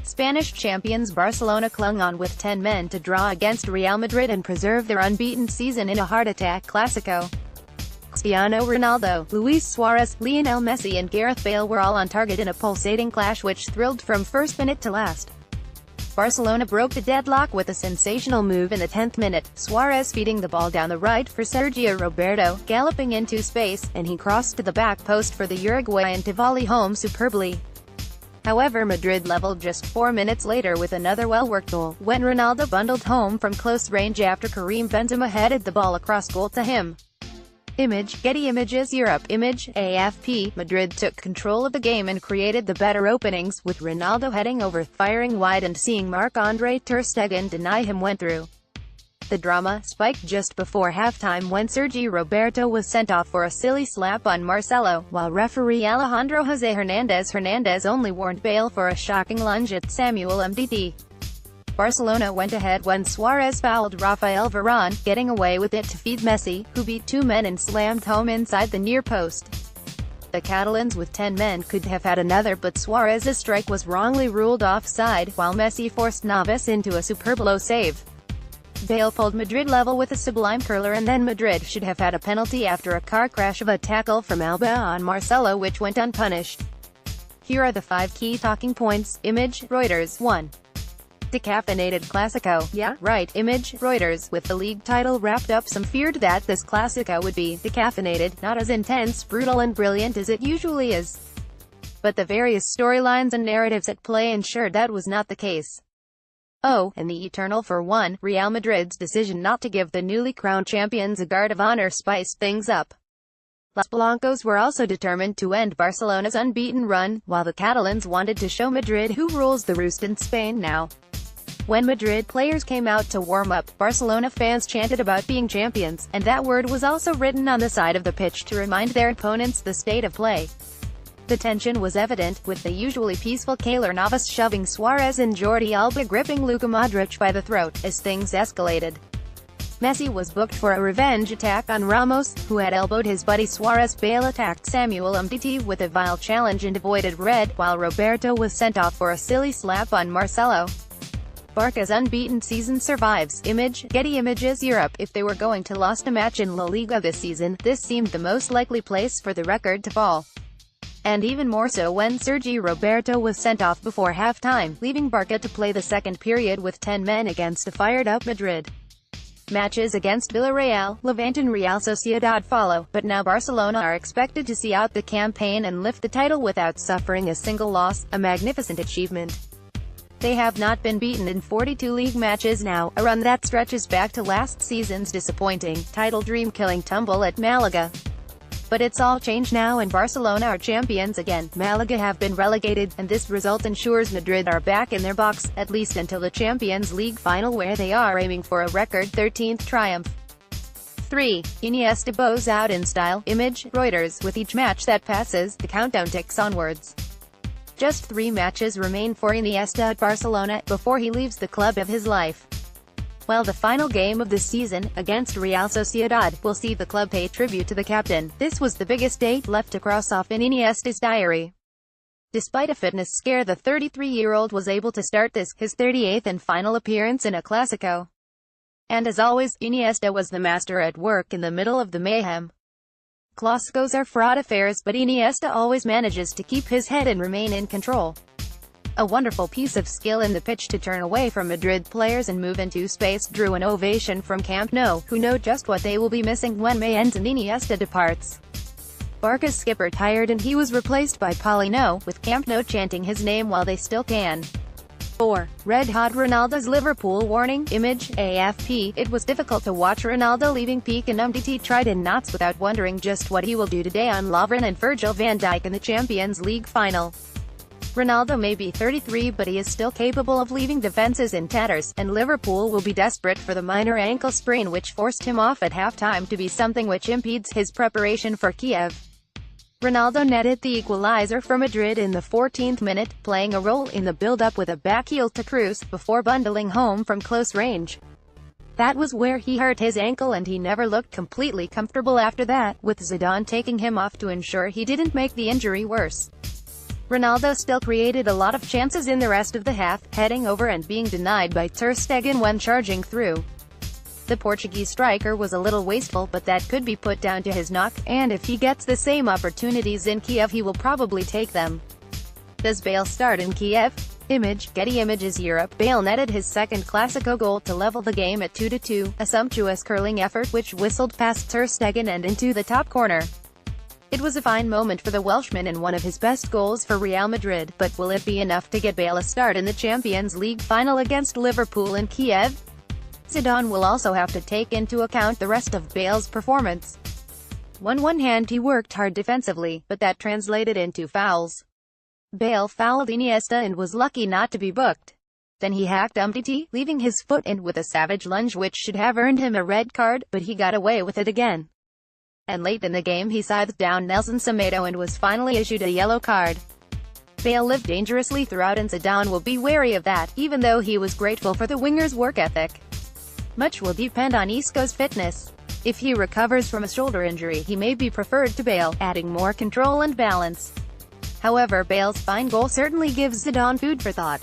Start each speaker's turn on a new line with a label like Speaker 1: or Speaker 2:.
Speaker 1: Spanish champions Barcelona clung on with 10 men to draw against Real Madrid and preserve their unbeaten season in a heart-attack Clasico. Cristiano Ronaldo, Luis Suarez, Lionel Messi and Gareth Bale were all on target in a pulsating clash which thrilled from first minute to last. Barcelona broke the deadlock with a sensational move in the 10th minute, Suarez feeding the ball down the right for Sergi Roberto, galloping into space, and he crossed to the back post for the Uruguayan to volley home superbly. However, Madrid leveled just 4 minutes later with another well-worked goal, when Ronaldo bundled home from close range after Karim Benzema headed the ball across goal to him. Image, Getty Images Europe. Image, AFP. Madrid took control of the game and created the better openings, with Ronaldo heading over, firing wide and seeing Marc-Andre ter Stegen deny him went through. The drama spiked just before halftime when Sergi Roberto was sent off for a silly slap on Marcelo, while referee Alejandro Jose Hernandez only warned Bale for a shocking lunge at Samuel Umtiti. Barcelona went ahead when Suarez fouled Rafael Varane, getting away with it to feed Messi, who beat 2 men and slammed home inside the near post. The Catalans with 10 men could have had another, but Suarez's strike was wrongly ruled offside, while Messi forced Navas into a superb low save. Bale pulled Madrid level with a sublime curler, and then Madrid should have had a penalty after a car crash of a tackle from Alba on Marcelo which went unpunished. Here are the 5 key talking points. Image, Reuters. 1. Decaffeinated Clasico. Yeah, right. Image, Reuters. With the league title wrapped up, some feared that this Clasico would be decaffeinated, not as intense, brutal and brilliant as it usually is. But the various storylines and narratives at play ensured that was not the case. Oh, and the eternal for one, Real Madrid's decision not to give the newly crowned champions a guard of honor spiced things up. Los Blancos were also determined to end Barcelona's unbeaten run, while the Catalans wanted to show Madrid who rules the roost in Spain now. When Madrid players came out to warm up, Barcelona fans chanted about being champions, and that word was also written on the side of the pitch to remind their opponents the state of play. The tension was evident, with the usually peaceful Keylor Navas shoving Suarez and Jordi Alba gripping Luka Modric by the throat, as things escalated. Messi was booked for a revenge attack on Ramos, who had elbowed his buddy Suarez. Bale attacked Samuel Umtiti with a vile challenge and avoided red, while Roberto was sent off for a silly slap on Marcelo. Barca's unbeaten season survives. Image, Getty Images Europe. If they were going to lose a match in La Liga this season, this seemed the most likely place for the record to fall. And even more so when Sergi Roberto was sent off before halftime, leaving Barca to play the second period with 10 men against a fired-up Madrid. Matches against Villarreal, Levante and Real Sociedad follow, but now Barcelona are expected to see out the campaign and lift the title without suffering a single loss, a magnificent achievement. They have not been beaten in 42 league matches now, a run that stretches back to last season's disappointing, title dream-killing tumble at Malaga. But it's all changed now and Barcelona are champions again. Malaga have been relegated, and this result ensures Madrid are back in their box, at least until the Champions League final, where they are aiming for a record 13th triumph. 3. Iniesta bows out in style. Image, Reuters. With each match that passes, the countdown ticks onwards. Just 3 matches remain for Iniesta at Barcelona, before he leaves the club of his life. While the final game of the season, against Real Sociedad, will see the club pay tribute to the captain, this was the biggest date left to cross off in Iniesta's diary. Despite a fitness scare, the 33-year-old was able to start this, his 38th and final appearance in a Clasico. And as always, Iniesta was the master at work in the middle of the mayhem. Clásicos are fraught affairs, but Iniesta always manages to keep his head and remain in control. A wonderful piece of skill in the pitch to turn away from Madrid players and move into space drew an ovation from Camp Nou, who know just what they will be missing when May ends and Iniesta departs. Barca's skipper tired and he was replaced by Paulino, with Camp Nou chanting his name while they still can. 4. Red-hot Ronaldo's Liverpool warning. Image, AFP. It was difficult to watch Ronaldo leaving peak and Umtiti tried in knots without wondering just what he will do today on Lovren and Virgil van Dijk in the Champions League final. Ronaldo may be 33, but he is still capable of leaving defenses in tatters, and Liverpool will be desperate for the minor ankle sprain which forced him off at halftime to be something which impedes his preparation for Kiev. Ronaldo netted the equalizer for Madrid in the 14th minute, playing a role in the build-up with a back heel to Kroos, before bundling home from close range. That was where he hurt his ankle and he never looked completely comfortable after that, with Zidane taking him off to ensure he didn't make the injury worse. Ronaldo still created a lot of chances in the rest of the half, heading over and being denied by Ter Stegen when charging through. The Portuguese striker was a little wasteful, but that could be put down to his knock, and if he gets the same opportunities in Kiev he will probably take them. Does Bale start in Kiev? Image, Getty Images Europe. Bale netted his second Clasico goal to level the game at 2-2, a sumptuous curling effort which whistled past Ter Stegen and into the top corner. It was a fine moment for the Welshman and one of his best goals for Real Madrid, but will it be enough to get Bale a start in the Champions League final against Liverpool in Kiev? Zidane will also have to take into account the rest of Bale's performance. On one hand he worked hard defensively, but that translated into fouls. Bale fouled Iniesta and was lucky not to be booked. Then he hacked Umtiti, leaving his foot in with a savage lunge which should have earned him a red card, but he got away with it again. And late in the game he scythed down Nelson Semedo and was finally issued a yellow card. Bale lived dangerously throughout and Zidane will be wary of that, even though he was grateful for the winger's work ethic. Much will depend on Isco's fitness. If he recovers from a shoulder injury he may be preferred to Bale, adding more control and balance. However, Bale's fine goal certainly gives Zidane food for thought.